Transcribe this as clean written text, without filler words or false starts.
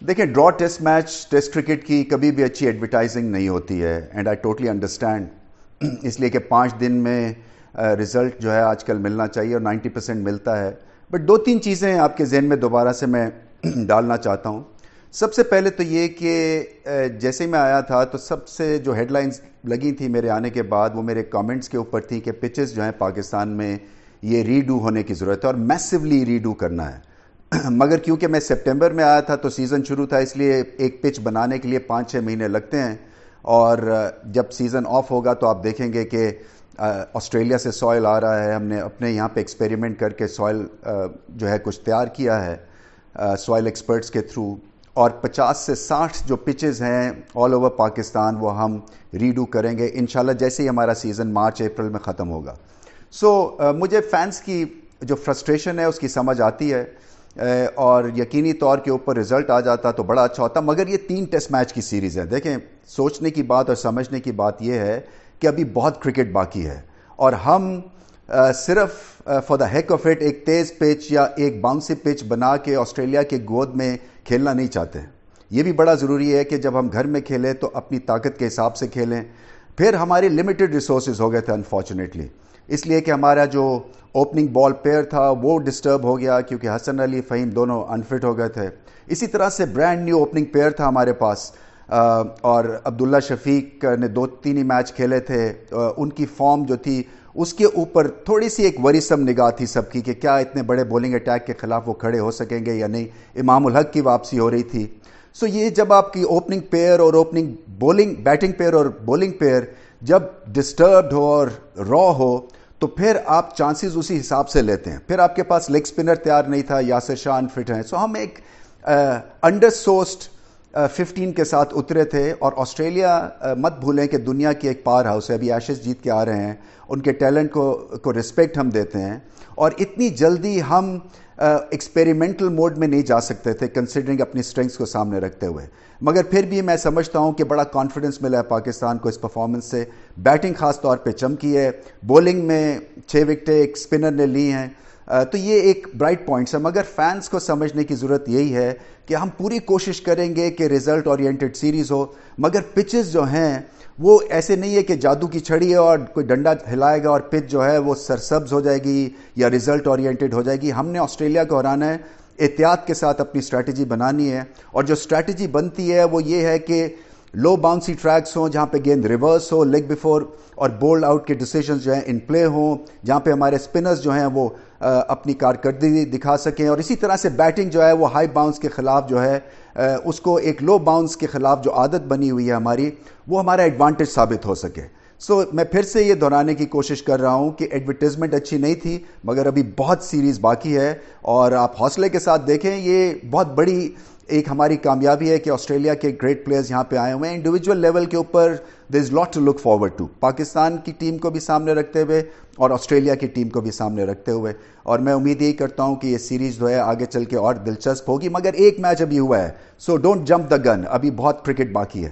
دیکھیں ڈرا test match test cricket کی کبھی بھی اچھی ایڈورٹائزنگ نہیں ہوتی ہے اینڈ آئی ٹوٹلی انڈرسٹینڈ اس لیے کہ 5 دن میں رزلٹ جو ہے آج کل ملنا چاہیے اور 90% ملتا ہے. بٹ 2-3 چیزیں آپ کے ذہن میں دوبارہ سے میں ڈالنا چاہتا ہوں. سب سے پہلے تو یہ کہ جیسے میں آیا تھا تو سب سے جو ہیڈ لائنز لگی تھیں میرے آنے کے بعد وہ میرے کامنٹس کے اوپر تھیں کہ پچز جو ہیں پاکستان میں یہ ریڈو ہونے کی ضرورت ہے اور میسیولی ریڈو کرنا ہے. مگر کیونکہ میں سپٹمبر میں آیا تھا تو سیزن شروع تھا، اس لیے ایک پچ بنانے کے لیے 5-6 مہینے لگتے ہیں، اور جب سیزن آف ہوگا تو آپ دیکھیں گے کہ آسٹریلیا سے سوائل آ رہا ہے. ہم نے اپنے یہاں پہ ایکسپیریمنٹ کر کے سوائل جو ہے کچھ تیار کیا ہے سوائل ایکسپرٹس کے تھرو، اور 50 سے 60 جو پچز ہیں آل اوور پاکستان وہ ہم ریڈو کریں گے انشاءاللہ جیسے ہی ہمارا سیزن مارچ اپریل میں ختم ہوگا. مجھے فینس کی جو فرسٹریشن ہے اس کی سمجھ آتی ہے، اور یقینی طور کے اوپر رزلٹ آ جاتا تو بڑا اچھا ہوتا. مگر یہ 3 ٹیسٹ میچ کی سیریز ہے. دیکھیں سوچنے کی بات اور سمجھنے کی بات یہ ہے کہ ابھی بہت کرکٹ باقی ہے، اور ہم صرف for the heck of it ایک تیز پچ یا ایک باؤنسی پچ بنا کے آسٹریلیا کے گود میں کھیلنا نہیں چاہتے. یہ بھی بڑا ضروری ہے کہ جب ہم گھر میں کھیلیں تو اپنی طاقت کے حساب سے کھیلیں. پھر ہمارے لمیٹڈ ریسورسز ہو گئے تھے انفارچونیٹلی، اس لیے کہ ہمارا جو اوپننگ بال پیئر تھا وہ ڈسٹرب ہو گیا کیونکہ حسن علی فہیم دونوں انفٹ ہو گئے تھے. اسی طرح سے برانڈ نیو اوپننگ پیئر تھا ہمارے پاس، اور عبداللہ شفیق نے 2-3 ہی میچ کھیلے تھے. ان کی فارم جو تھی اس کے اوپر تھوڑی سی ایک وریسم نگاہ تھی سب کی کہ کیا اتنے بڑے بولنگ اٹیک کے خلاف وہ کھڑے ہو سکیں گے یا نہیں. امام الحق کی واپسی ہو رہی تھی. یہ جب آپ کی اوپننگ پیئر اور بیٹنگ پیئر اور بولنگ پیئر جب ڈسٹربڈ ہو اور را ہو تو پھر آپ چانسز اسی حساب سے لیتے ہیں. پھر آپ کے پاس لیگ سپنر تیار نہیں تھا، یاسر شاہ انفٹ ہیں. ہم ایک انڈر سورسڈ 15 کے ساتھ اترے تھے. اور آسٹریلیا مت بھولیں کہ دنیا کی ایک پاور ہاؤس ہے، ابھی ایشز جیت کے آ رہے ہیں، ان کے ٹیلنٹ کو رسپیکٹ ہم دیتے ہیں، اور اتنی جلدی ہم ایکسپیریمنٹل موڈ میں نہیں جا سکتے تھے کنسیڈرنگ اپنی اسٹرینگس کو سامنے رکھتے ہوئے. مگر پھر بھی میں سمجھتا ہوں کہ بڑا کانفیڈنس ملا ہے پاکستان کو اس پرفارمنس سے. بیٹنگ خاص طور پہ چمکی ہے، بولنگ میں 6 وکٹیں ایک سپنر نے لی ہیں، تو یہ ایک برائٹ پوائنٹس ہے. مگر فینس کو سمجھنے کی ضرورت یہی ہے کہ ہم پوری کوشش کریں گے کہ رزلٹ اورینٹڈ سیریز ہو، مگر پچز جو ہیں وہ ایسے نہیں ہے کہ جادو کی چھڑی ہے اور کوئی ڈنڈا ہلائے گا اور پچ جو ہے وہ سرسبز ہو جائے گی یا رزلٹ اورینٹڈ ہو جائے گی. ہم نے آسٹریلیا کو ہرانا ہے، احتیاط کے ساتھ اپنی اسٹریٹجی بنانی ہے، اور جو اسٹریٹجی بنتی ہے وہ یہ ہے کہ لو باؤنسی ٹریکس ہوں جہاں پہ گیند ریورس ہو، لیگ بفور اور بولڈ آؤٹ کے ڈیسیجنز جو ہیں ان پلے ہوں، جہاں پہ ہمارے اسپنرز جو ہیں وہ اپنی کارکردگی دکھا سکیں. اور اسی طرح سے بیٹنگ جو ہے وہ ہائی باؤنس کے خلاف جو ہے اس کو ایک لو باؤنس کے خلاف جو عادت بنی ہوئی ہے ہماری وہ ہمارا ایڈوانٹیج ثابت ہو سکے. میں پھر سے یہ دہرانے کی کوشش کر رہا ہوں کہ ایڈورٹائزمنٹ اچھی نہیں تھی مگر ابھی بہت سیریز باقی ہے، اور آپ حوصلے کے ساتھ دیکھیں. یہ بہت بڑی ایک ہماری کامیابی ہے کہ آسٹریلیا کے گریٹ پلیئرز یہاں پہ آئے ہوئے ہیں. انڈیویجول لیول کے اوپر there is lot to look forward to, Pakistan کی ٹیم کو بھی سامنے رکھتے ہوئے اور آسٹریلیا کی ٹیم کو بھی سامنے رکھتے ہوئے. اور میں امید یہی کرتا ہوں کہ یہ سیریز جو ہے آگے چل کے اور دلچسپ ہوگی. مگر ایک میچ ابھی ہوا ہے، سو ڈونٹ جمپ دا گن، ابھی بہت کرکٹ باقی ہے.